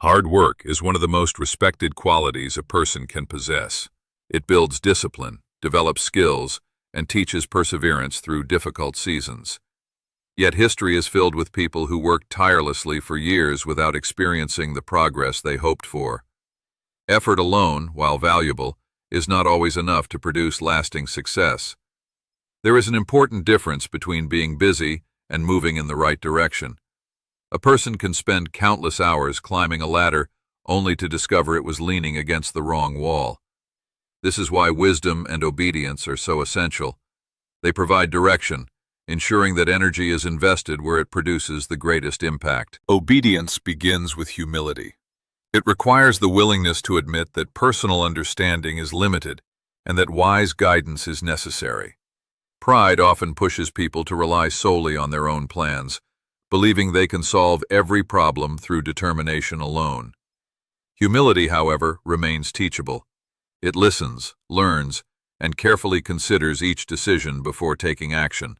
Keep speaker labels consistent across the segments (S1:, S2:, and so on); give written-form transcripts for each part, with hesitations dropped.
S1: Hard work is one of the most respected qualities a person can possess. It builds discipline, develops skills, and teaches perseverance through difficult seasons. Yet history is filled with people who worked tirelessly for years without experiencing the progress they hoped for. Effort alone, while valuable, is not always enough to produce lasting success. There is an important difference between being busy and moving in the right direction. A person can spend countless hours climbing a ladder only to discover it was leaning against the wrong wall. This is why wisdom and obedience are so essential. They provide direction, ensuring that energy is invested where it produces the greatest impact. Obedience begins with humility. It requires the willingness to admit that personal understanding is limited and that wise guidance is necessary. Pride often pushes people to rely solely on their own plans, believing they can solve every problem through determination alone. Humility, however, remains teachable. It listens, learns, and carefully considers each decision before taking action.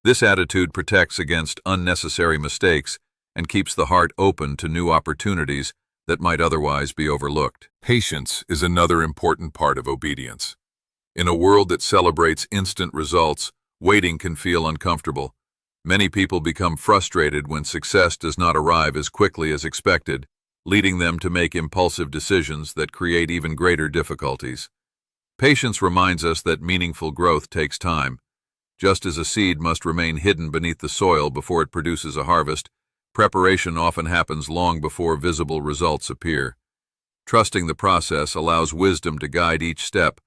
S1: This attitude protects against unnecessary mistakes and keeps the heart open to new opportunities that might otherwise be overlooked. Patience is another important part of obedience. In a world that celebrates instant results, waiting can feel uncomfortable. Many people become frustrated when success does not arrive as quickly as expected, leading them to make impulsive decisions that create even greater difficulties. Patience reminds us that meaningful growth takes time. Just as a seed must remain hidden beneath the soil before it produces a harvest, preparation often happens long before visible results appear. Trusting the process allows wisdom to guide each step,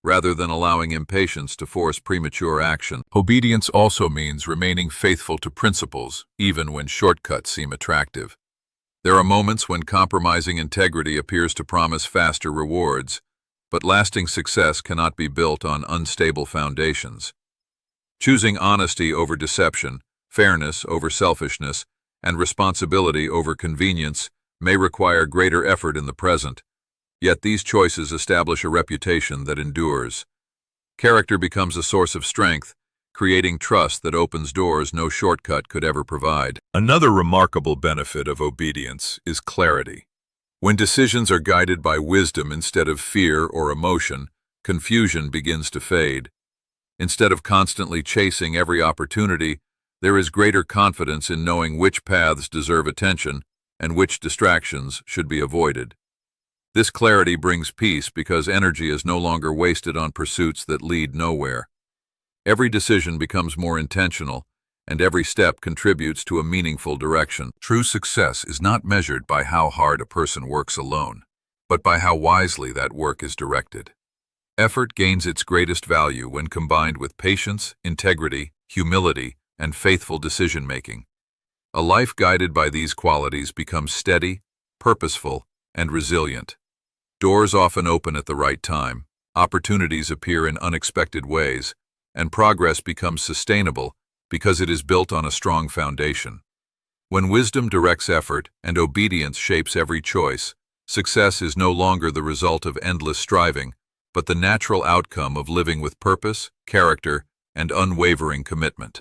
S1: rather than allowing impatience to force premature action. Obedience also means remaining faithful to principles, even when shortcuts seem attractive. There are moments when compromising integrity appears to promise faster rewards, but lasting success cannot be built on unstable foundations. Choosing honesty over deception, fairness over selfishness, and responsibility over convenience may require greater effort in the present. Yet these choices establish a reputation that endures. Character becomes a source of strength, creating trust that opens doors no shortcut could ever provide. Another remarkable benefit of obedience is clarity. When decisions are guided by wisdom instead of fear or emotion, confusion begins to fade. Instead of constantly chasing every opportunity, there is greater confidence in knowing which paths deserve attention and which distractions should be avoided. This clarity brings peace because energy is no longer wasted on pursuits that lead nowhere. Every decision becomes more intentional, and every step contributes to a meaningful direction. True success is not measured by how hard a person works alone, but by how wisely that work is directed. Effort gains its greatest value when combined with patience, integrity, humility, and faithful decision-making. A life guided by these qualities becomes steady, purposeful, and resilient. Doors often open at the right time, opportunities appear in unexpected ways, and progress becomes sustainable because it is built on a strong foundation. When wisdom directs effort and obedience shapes every choice, success is no longer the result of endless striving, but the natural outcome of living with purpose, character, and unwavering commitment.